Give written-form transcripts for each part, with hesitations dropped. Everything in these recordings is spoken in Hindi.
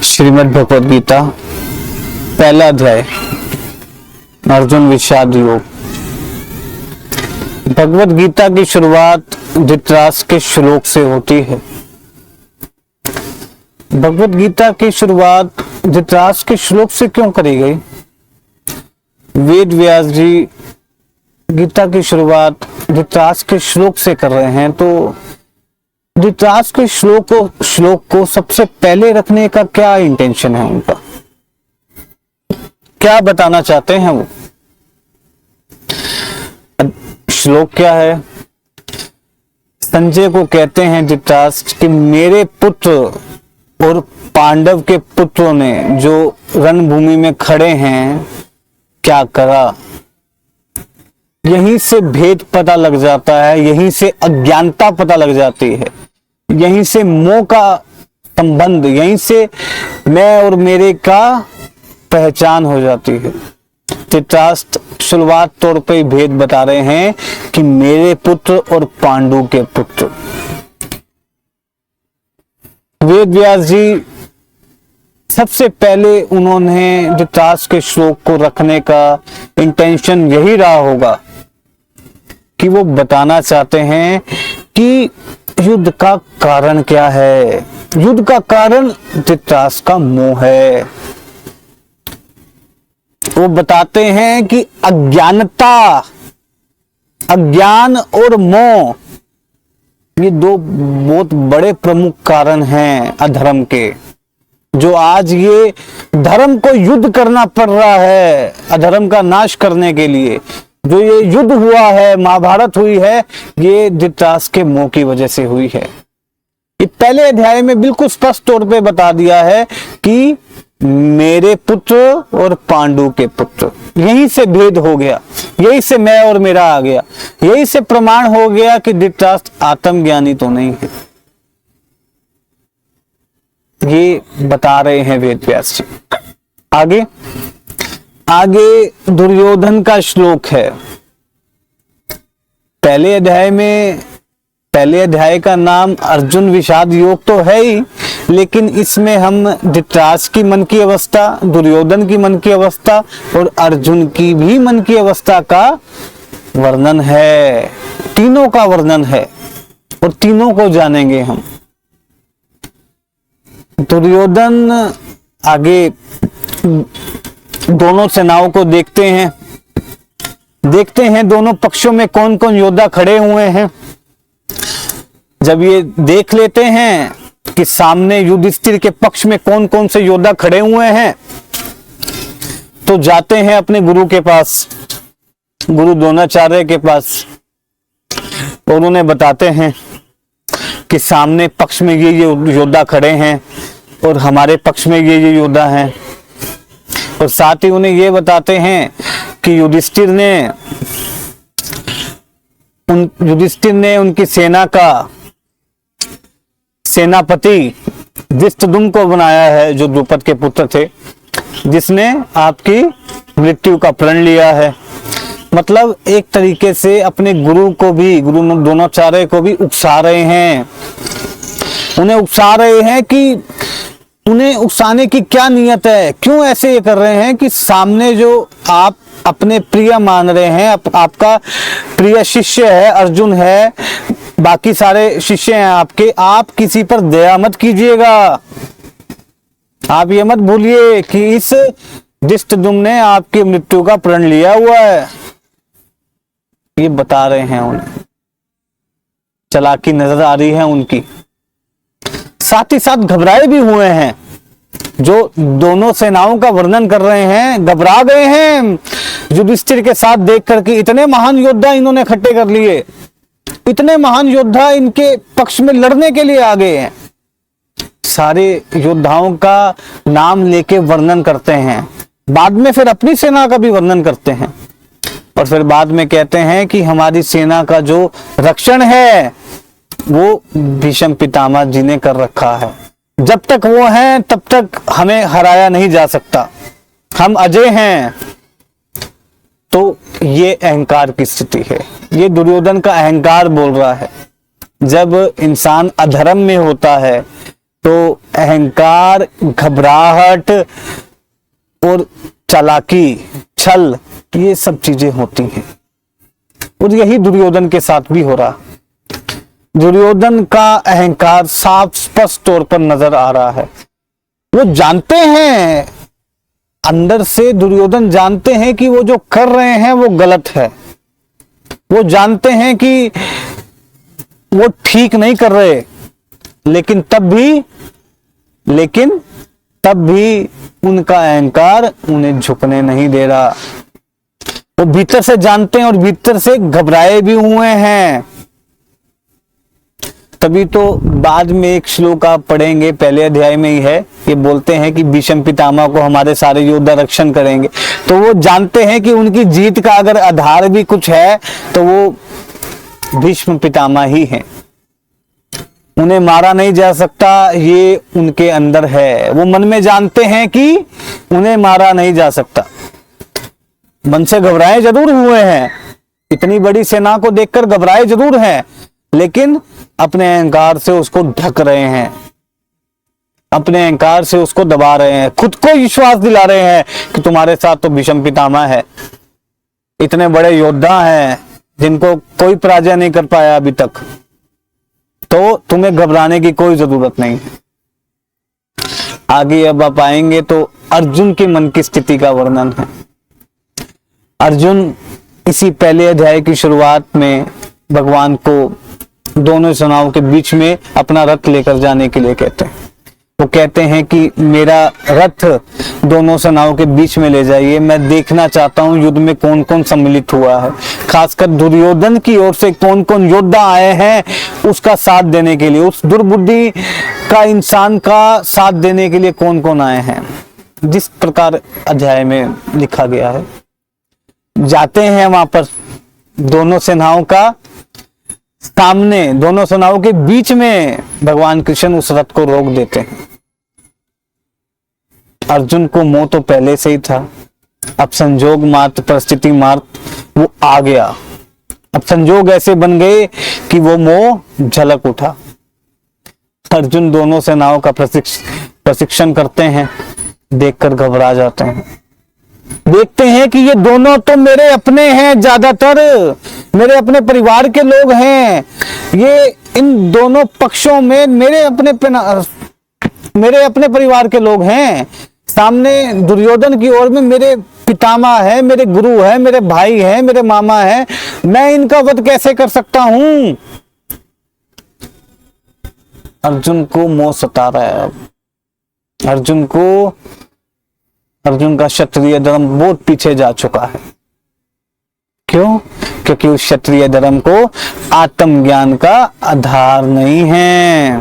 श्रीमद् भगवद गीता पहला अध्याय अर्जुन विषाद योग। भगवद गीता की शुरुआत धृतराष्ट्र के श्लोक से होती है। भगवद गीता की शुरुआत धृतराष्ट्र के श्लोक से क्यों करी गई? वेद व्यास जी गीता की शुरुआत धृतराष्ट्र के श्लोक से कर रहे हैं, तो धृतराष्ट्र के श्लोक को सबसे पहले रखने का क्या इंटेंशन है उनका? क्या बताना चाहते हैं वो? श्लोक क्या है? संजय को कहते हैं धृतराष्ट्र कि मेरे पुत्र और पांडव के पुत्रों ने जो रणभूमि में खड़े हैं क्या करा। यहीं से भेद पता लग जाता है, यहीं से अज्ञानता पता लग जाती है, यहीं से मोह का संबंध, यहीं से मैं और मेरे का पहचान हो जाती है। धृतराष्ट्र शुरुआत तौर पे भेद बता रहे हैं कि मेरे पुत्र और पांडु के पुत्र। वेद व्यास जी सबसे पहले उन्होंने धृतराष्ट्र के श्लोक को रखने का इंटेंशन यही रहा होगा कि वो बताना चाहते हैं कि युद्ध का कारण क्या है। युद्ध का कारण धृतराष्ट्र का मोह है। वो बताते हैं कि अज्ञानता, अज्ञान और मोह ये दो बहुत बड़े प्रमुख कारण हैं अधर्म के, जो आज ये धर्म को युद्ध करना पड़ रहा है। अधर्म का नाश करने के लिए जो ये युद्ध हुआ है, महाभारत हुई है, ये धृतराष्ट्र के मोह की वजह से हुई है। ये पहले अध्याय में बिल्कुल स्पष्ट तौर पे बता दिया है कि मेरे पुत्र और पांडु के पुत्र, यहीं से भेद हो गया, यहीं से मैं और मेरा आ गया, यहीं से प्रमाण हो गया कि धृतराष्ट्र आत्मज्ञानी तो नहीं है। ये बता रहे हैं वेद व्यास जी। आगे दुर्योधन का श्लोक है। पहले अध्याय का नाम अर्जुन विषाद योग तो है ही, लेकिन इसमें हम धृतराष्ट्र की मन की अवस्था, दुर्योधन की मन की अवस्था और अर्जुन की भी मन की अवस्था का वर्णन है। तीनों का वर्णन है और तीनों को जानेंगे हम। दुर्योधन आगे दोनों सेनाओं को देखते हैं दोनों पक्षों में कौन कौन योद्धा खड़े हुए हैं। जब ये देख लेते हैं कि सामने युधिष्ठिर के पक्ष में कौन कौन से योद्धा खड़े हुए हैं, तो जाते हैं अपने गुरु के पास, गुरु द्रोणाचार्य के पास, और उन्हें बताते हैं कि सामने पक्ष में ये योद्धा खड़े हैं और हमारे पक्ष में ये योद्धा हैं। और साथ ही उन्हें ये बताते हैं कि युधिष्ठिर ने उनकी सेना का सेनापति धृष्टद्युम्न को बनाया है, जो द्रुपद के पुत्र थे, जिसने आपकी मृत्यु का प्रण लिया है। मतलब एक तरीके से अपने गुरु द्रोणाचार्य को भी उकसा रहे हैं। उन्हें उकसा रहे हैं कि उन्हें उकसाने की क्या नियत है, क्यों ऐसे ये कर रहे हैं कि सामने जो आप अपने प्रिय मान रहे हैं, आपका प्रिय शिष्य है, अर्जुन है, बाकी सारे शिष्य हैं आपके, आप किसी पर दया मत कीजिएगा। आप ये मत भूलिए कि इस धृष्टद्युम्न ने आपकी मृत्यु का प्रण लिया हुआ है। ये बता रहे हैं उन्हें, चालाकी नजर आ रही है उनकी। साथ ही साथ घबराए भी हुए हैं, जो दोनों सेनाओं का वर्णन कर रहे हैं, घबरा गए हैं युधिष्ठिर के साथ देख करके। इतने महान योद्धा इन्होंने इकट्ठे कर लिए, इतने महान योद्धा इनके पक्ष में लड़ने के लिए आ गए हैं। सारे योद्धाओं का नाम लेके वर्णन करते हैं, बाद में फिर अपनी सेना का भी वर्णन करते हैं, और फिर बाद में कहते हैं कि हमारी सेना का जो रक्षण है वो भीष्म पितामह जी ने कर रखा है। जब तक वो हैं तब तक हमें हराया नहीं जा सकता, हम अजय हैं। तो ये अहंकार की स्थिति है, ये दुर्योधन का अहंकार बोल रहा है। जब इंसान अधर्म में होता है, तो अहंकार, घबराहट और चालाकी, छल, ये सब चीजें होती हैं। और यही दुर्योधन के साथ भी हो रहा। दुर्योधन का अहंकार साफ स्पष्ट तौर पर नजर आ रहा है। वो जानते हैं, अंदर से दुर्योधन जानते हैं कि वो जो कर रहे हैं वो गलत है। वो जानते हैं कि वो ठीक नहीं कर रहे, लेकिन तब भी उनका अहंकार उन्हें झुकने नहीं दे रहा। वो भीतर से जानते हैं और भीतर से घबराए भी हुए हैं। तभी तो बाद में एक श्लोक आप पढ़ेंगे, पहले अध्याय में ही है, ये बोलते हैं कि भीष्म पितामह को हमारे सारे योद्धा रक्षण करेंगे। तो वो जानते हैं कि उनकी जीत का अगर आधार भी कुछ है तो वो भीष्म पितामह ही हैं। उन्हें मारा नहीं जा सकता, ये उनके अंदर है। वो मन में जानते हैं कि उन्हें मारा नहीं जा सकता। मन से घबराए जरूर हुए हैं, इतनी बड़ी सेना को देखकर घबराए जरूर हैं, लेकिन अपने अहंकार से उसको ढक रहे हैं, अपने अहंकार से उसको दबा रहे हैं, खुद को विश्वास दिला रहे हैं कि तुम्हारे साथ तो भीष्म पितामह है, इतने बड़े योद्धा हैं जिनको कोई पराजय नहीं कर पाया अभी तक, तो तुम्हें घबराने की कोई जरूरत नहीं है। आगे अब आप आएंगे तो अर्जुन के मन की स्थिति का वर्णन है। अर्जुन इसी पहले अध्याय की शुरुआत में भगवान को दोनों सेनाओं के बीच में अपना रथ लेकर जाने के लिए कहते हैं। वो कहते हैं कि मेरा रथ दोनों सेनाओं के बीच में ले जाइए, मैं देखना चाहता हूं युद्ध में कौन कौन सम्मिलित हुआ है, खासकर दुर्योधन की ओर से कौन कौन योद्धा आए हैं उसका साथ देने के लिए, उस दुर्बुद्धि का इंसान का साथ देने के लिए कौन कौन आए हैं, जिस प्रकार अध्याय में लिखा गया है। जाते हैं वहां पर दोनों सेनाओं का सामने, दोनों सेनाओं के बीच में भगवान कृष्ण उस रथ को रोक देते हैं। अर्जुन को मोह तो पहले से ही था, अब संजोग मात्र, परिस्थिति मात्र वो आ गया। अब संजोग ऐसे बन गए कि वो मोह झलक उठा। अर्जुन दोनों सेनाओं का प्रशिक्षण करते हैं, देखकर घबरा जाते हैं। देखते हैं कि ये दोनों तो मेरे अपने हैं, ज्यादातर मेरे अपने परिवार के लोग हैं। ये इन दोनों पक्षों में मेरे अपने परिवार के लोग हैं। सामने दुर्योधन की ओर में मेरे पितामह है, मेरे गुरु है, मेरे भाई है, मेरे मामा है। मैं इनका वध कैसे कर सकता हूं? अर्जुन को मोह सता रहा है। अर्जुन का क्षत्रिय धर्म बहुत पीछे जा चुका है। क्यों? क्योंकि उस क्षत्रिय धर्म को आत्मज्ञान का आधार नहीं है।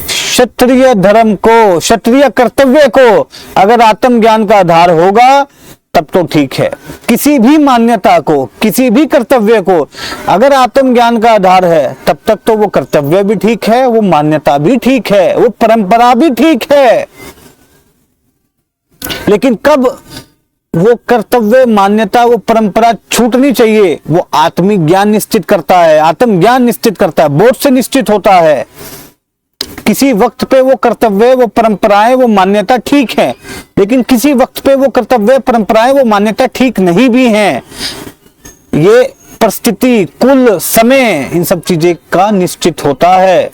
क्षत्रिय धर्म को, क्षत्रिय कर्तव्य को अगर आत्मज्ञान का आधार होगा तब तो ठीक है। किसी भी मान्यता को, किसी भी कर्तव्य को अगर आत्मज्ञान का आधार है तब तक तो वो कर्तव्य भी ठीक है, वो मान्यता भी ठीक है, वो परंपरा भी ठीक है। लेकिन कब वो कर्तव्य, मान्यता, वो परंपरा छूटनी चाहिए, वो आत्मिक ज्ञान निश्चित करता है, आत्मज्ञान निश्चित करता है, बोध से निश्चित होता है। किसी वक्त पे वो कर्तव्य, वो परंपराएं, वो मान्यता ठीक है, लेकिन किसी वक्त पे वो कर्तव्य, परंपराएं, वो मान्यता ठीक नहीं भी हैं। ये परिस्थिति, कुल, समय, इन सब चीजें का निश्चित होता है।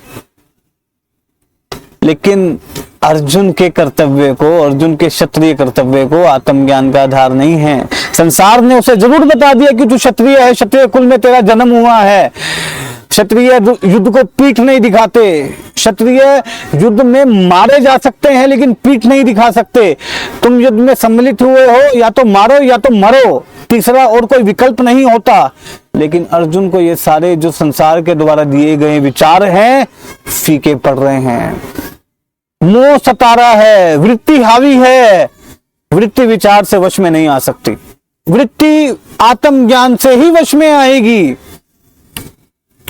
लेकिन अर्जुन के कर्तव्य को, अर्जुन के क्षत्रिय कर्तव्य को आत्मज्ञान का आधार नहीं है। संसार ने उसे जरूर बता दिया कि तू क्षत्रिय है, क्षत्रिय कुल में तेरा जन्म हुआ है, क्षत्रिय युद्ध को पीठ नहीं दिखाते, क्षत्रिय युद्ध में मारे जा सकते हैं लेकिन पीठ नहीं दिखा सकते। तुम युद्ध में सम्मिलित हुए हो, या तो मारो या तो मरो, तीसरा और कोई विकल्प नहीं होता। लेकिन अर्जुन को ये सारे जो संसार के द्वारा दिए गए विचार हैं फीके पड़ रहे हैं। मोह सता रहा है, वृत्ति हावी है। वृत्ति विचार से वश में नहीं आ सकती, वृत्ति आत्मज्ञान से ही वश में आएगी।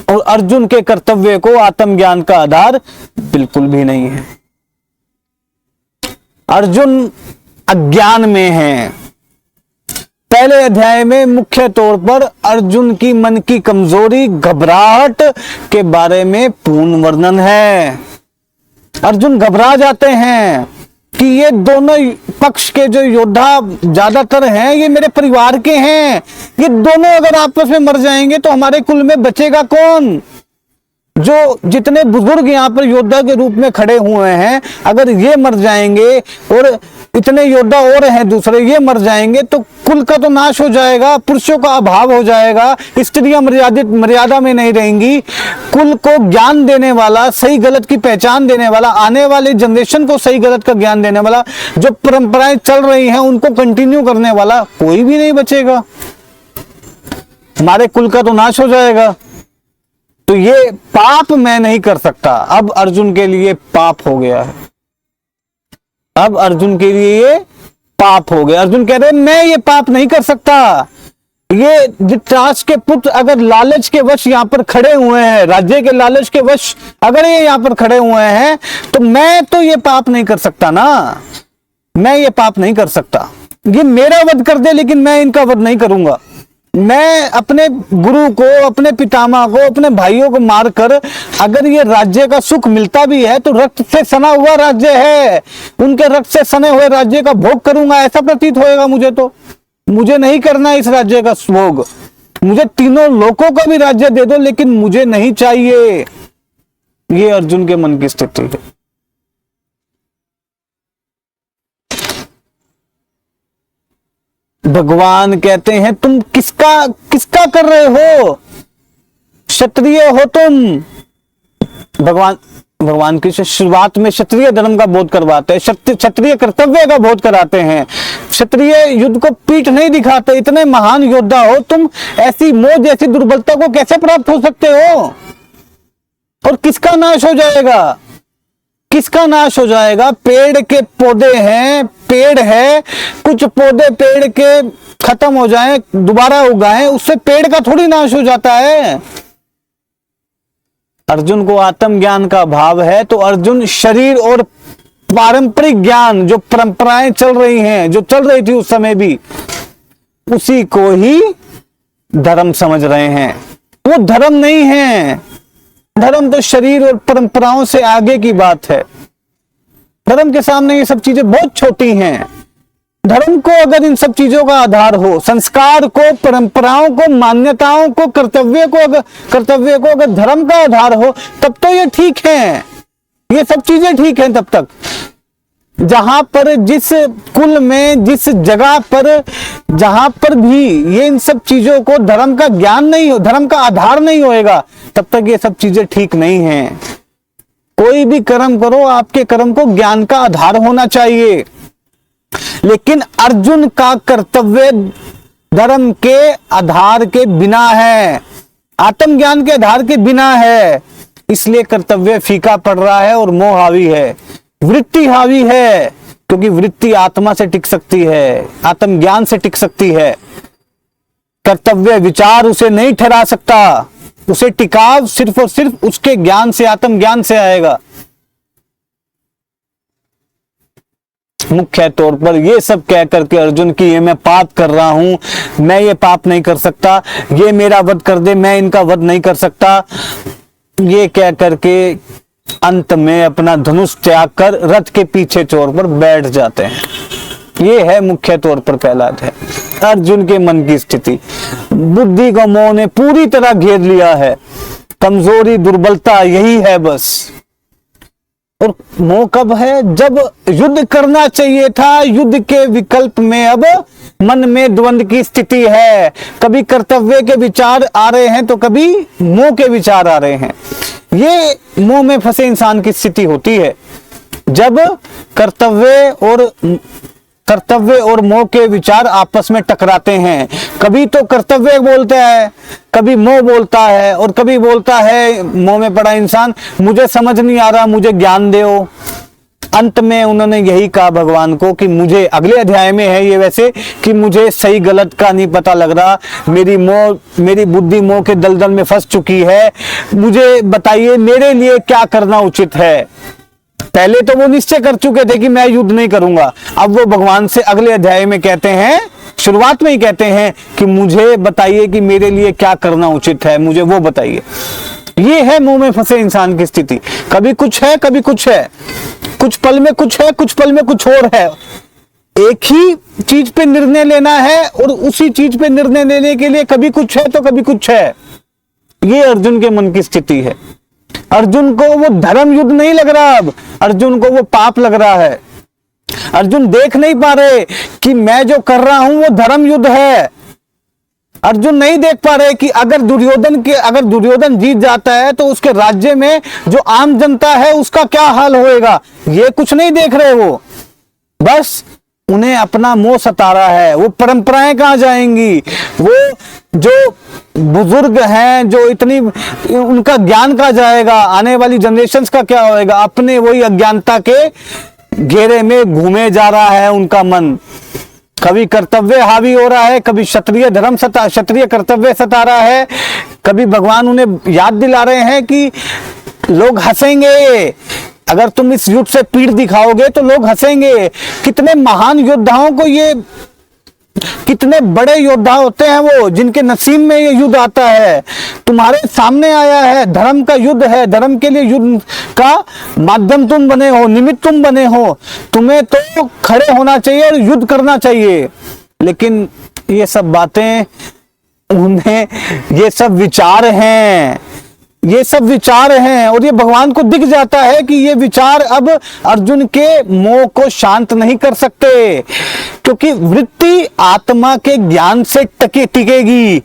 और अर्जुन के कर्तव्य को आत्मज्ञान का आधार बिल्कुल भी नहीं है। अर्जुन अज्ञान में है। पहले अध्याय में मुख्य तौर पर अर्जुन की मन की कमजोरी, घबराहट के बारे में पूर्ण वर्णन है। अर्जुन घबरा जाते हैं कि ये दोनों पक्ष के जो योद्धा ज्यादातर हैं ये मेरे परिवार के हैं, ये दोनों अगर आपस में मर जाएंगे तो हमारे कुल में बचेगा कौन। जो जितने बुजुर्ग यहाँ पर योद्धा के रूप में खड़े हुए हैं, अगर ये मर जाएंगे और इतने योद्धा और हैं दूसरे ये मर जाएंगे तो कुल का तो नाश हो जाएगा, पुरुषों का अभाव हो जाएगा, स्त्रियां मर्यादा में नहीं रहेंगी। कुल को ज्ञान देने वाला, सही गलत की पहचान देने वाला, आने वाले जनरेशन को सही गलत का ज्ञान देने वाला, जो परंपराएं चल रही हैं उनको कंटिन्यू करने वाला कोई भी नहीं बचेगा। हमारे कुल का तो नाश हो जाएगा। तो ये पाप मैं नहीं कर सकता। अब अर्जुन के लिए पाप हो गया है, अब अर्जुन के लिए ये पाप हो गया। अर्जुन कह रहे मैं ये पाप नहीं कर सकता। ये धृतराष्ट्र के पुत्र अगर लालच के वश यहाँ पर खड़े हुए हैं, राज्य के लालच के वश अगर ये यहाँ पर खड़े हुए हैं तो मैं तो ये पाप नहीं कर सकता ना, मैं ये पाप नहीं कर सकता। ये मेरा वध कर दे लेकिन मैं इनका वध नहीं करूंगा। मैं अपने गुरु को, अपने पितामह को, अपने भाइयों को मारकर अगर ये राज्य का सुख मिलता भी है तो रक्त से सना हुआ राज्य है, उनके रक्त से सने हुए राज्य का भोग करूंगा ऐसा प्रतीत होएगा मुझे। तो मुझे नहीं करना इस राज्य का भोग, मुझे तीनों लोकों का भी राज्य दे दो लेकिन मुझे नहीं चाहिए। ये अर्जुन के मन की स्थिति है। भगवान कहते हैं तुम किसका कर रहे हो, क्षत्रिय हो तुम। भगवान की शुरुआत में क्षत्रिय धर्म का बोध करवाते हैं, क्षत्रिय कर्तव्य का बोध कराते हैं, क्षत्रिय युद्ध को पीठ नहीं दिखाते। इतने महान योद्धा हो तुम, ऐसी मोह जैसी दुर्बलता को कैसे प्राप्त हो सकते हो। और किसका नाश हो जाएगा, किसका नाश हो जाएगा। पेड़ के पौधे हैं, पेड़ है, कुछ पौधे पेड़ के खत्म हो जाएं, दोबारा उगाएं, उससे पेड़ का थोड़ी नाश हो जाता है। अर्जुन को आत्मज्ञान का भाव है तो अर्जुन शरीर और पारंपरिक ज्ञान जो परंपराएं चल रही हैं, जो चल रही थी उस समय भी, उसी को ही धर्म समझ रहे हैं। वो धर्म नहीं है, धर्म तो शरीर और परंपराओं से आगे की बात है। धर्म के सामने ये सब चीजें बहुत छोटी हैं। धर्म को अगर इन सब चीजों का आधार हो, संस्कार को, परंपराओं को, मान्यताओं को, कर्तव्य को अगर धर्म का आधार हो तब तो ये ठीक है, ये सब चीजें ठीक हैं। तब तक जहां पर, जिस कुल में, जिस जगह पर, जहां पर भी ये इन सब चीजों को धर्म का ज्ञान नहीं हो, धर्म का आधार नहीं होएगा, तब तक ये सब चीजें ठीक नहीं हैं। कोई भी कर्म करो, आपके कर्म को ज्ञान का आधार होना चाहिए। लेकिन अर्जुन का कर्तव्य धर्म के आधार के बिना है, आत्मज्ञान के आधार के बिना है, इसलिए कर्तव्य फीका पड़ रहा है और मोह हावी है, वृत्ति हावी है। क्योंकि वृत्ति आत्मा से टिक सकती है, आत्मज्ञान से टिक सकती है। कर्तव्य विचार उसे नहीं ठहरा सकता, उसे टिकाव सिर्फ और सिर्फ उसके ज्ञान से, आत्मज्ञान से आएगा। मुख्य तौर पर ये सब कह करके अर्जुन की ये मैं पाप कर रहा हूं, मैं ये पाप नहीं कर सकता, ये मेरा वध कर दे, मैं इनका वध नहीं कर सकता, ये कह करके अंत में अपना धनुष त्याग कर रथ के पीछे चोर पर बैठ जाते हैं। ये है मुख्य तौर पर पहला अध्याय। अर्जुन के मन की स्थिति, बुद्धि को मोह ने पूरी तरह घेर लिया है, कमजोरी, दुर्बलता यही है बस। और मोह कब है, जब युद्ध करना चाहिए था, युद्ध के विकल्प में अब मन में द्वंद की स्थिति है। कभी कर्तव्य के विचार आ रहे हैं तो कभी मोह के विचार आ रहे हैं। ये मोह में फंसे इंसान की स्थिति होती है जब कर्तव्य और मोह के विचार आपस में टकराते हैं। कभी तो कर्तव्य बोलता है, कभी मोह बोलता है, और कभी बोलता है मोह में पड़ा इंसान, मुझे समझ नहीं आ रहा, मुझे ज्ञान दो। अंत में उन्होंने यही कहा भगवान को कि मुझे, अगले अध्याय में है ये वैसे, कि मुझे सही गलत का नहीं पता लग रहा, मेरी बुद्धि मोह के दलदल में फंस चुकी है, मुझे बताइए मेरे लिए क्या करना उचित है। पहले तो वो निश्चय कर चुके थे कि मैं युद्ध नहीं करूंगा, अब वो भगवान से अगले अध्याय में कहते हैं, शुरुआत में ही कहते हैं कि मुझे बताइए कि मेरे लिए क्या करना उचित है, मुझे वो बताइए। ये है मुंह में फंसे इंसान की स्थिति। कभी कुछ है, कभी कुछ है, कुछ पल में कुछ है, कुछ पल में कुछ और है। एक ही चीज पे निर्णय लेना है और उसी चीज पे निर्णय लेने के लिए कभी कुछ है तो कभी कुछ है। ये अर्जुन के मन की स्थिति है। अर्जुन को वो धर्म युद्ध नहीं लग रहा, अब अर्जुन को वो पाप लग रहा है। अर्जुन देख नहीं पा रहे कि मैं जो कर रहा हूं वो धर्म युद्ध है। अर्जुन नहीं देख पा रहे कि अगर दुर्योधन जीत जाता है तो उसके राज्य में जो आम जनता है उसका क्या हाल होएगा। ये कुछ नहीं देख रहे वो, बस उन्हें अपना मोह सता रहा है। वो परंपराएं कहां जाएंगी, वो जो बुजुर्ग हैं जो इतनी, उनका ज्ञान कहां जाएगा, आने वाली जनरेशन्स का क्या होएगा। अपने वही अज्ञानता के घेरे में घूमे जा रहा है उनका मन। कभी कर्तव्य हावी हो रहा है, कभी क्षत्रिय कर्तव्य सता रहा है, कभी भगवान उन्हें याद दिला रहे हैं कि लोग हंसेंगे अगर तुम इस युद्ध से पीठ दिखाओगे तो लोग हंसेंगे। कितने महान योद्धाओं को ये, कितने बड़े योद्धा होते हैं वो जिनके नसीब में ये युद्ध आता है। तुम्हारे सामने आया है, धर्म का युद्ध है, धर्म के लिए युद्ध का माध्यम तुम बने हो, निमित्त तुम बने हो, तुम्हें तो खड़े होना चाहिए और युद्ध करना चाहिए। लेकिन ये सब बातें, उन्हें ये सब विचार हैं, ये सब विचार हैं और ये भगवान को दिख जाता है कि ये विचार अब अर्जुन के मोह को शांत नहीं कर सकते, क्योंकि वृत्ति आत्मा के ज्ञान से टिकेगी,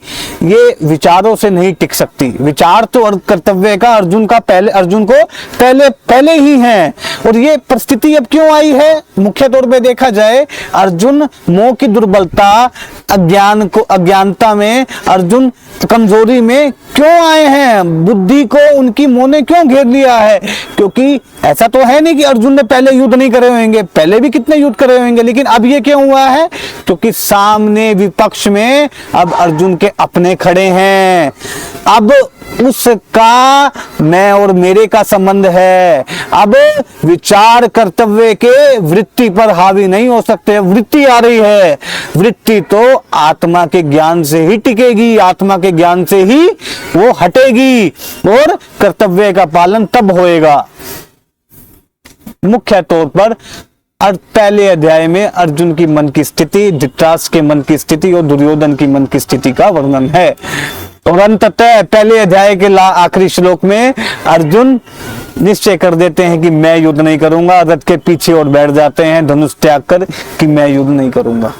ये विचारों से नहीं टिक सकती। विचार तो कर्तव्य का अर्जुन को पहले ही है। और ये परिस्थिति अब क्यों आई है, मुख्य तौर पे देखा जाए, अर्जुन मोह की दुर्बलता, अज्ञानता में, अर्जुन कमजोरी में क्यों आए हैं, बुद्धि को उनकी मोह ने क्यों घेर लिया है। क्योंकि ऐसा तो है नहीं कि अर्जुन ने पहले युद्ध नहीं करे होंगे, पहले भी कितने युद्ध करे होंगे, लेकिन अब ये क्यों हुआ है, क्योंकि सामने विपक्ष में अब अर्जुन के अपने खड़े हैं। अब उसका मैं और मेरे का संबंध है। अब विचार कर्तव्य के वृत्ति पर हावी नहीं हो सकते। वृत्ति आ रही है, वृत्ति तो आत्मा के ज्ञान से ही टिकेगी, आत्मा के ज्ञान से ही वो हटेगी और कर्तव्य का पालन तब होएगा। मुख्य तौर पर पहले अध्याय में अर्जुन की मन की स्थिति, धृतराष्ट्र के मन की स्थिति और दुर्योधन की मन की स्थिति का वर्णन है। और अंततः पहले अध्याय के आखिरी श्लोक में अर्जुन निश्चय कर देते हैं कि मैं युद्ध नहीं करूंगा, रथ के पीछे और बैठ जाते हैं धनुष त्याग कर कि मैं युद्ध नहीं करूंगा।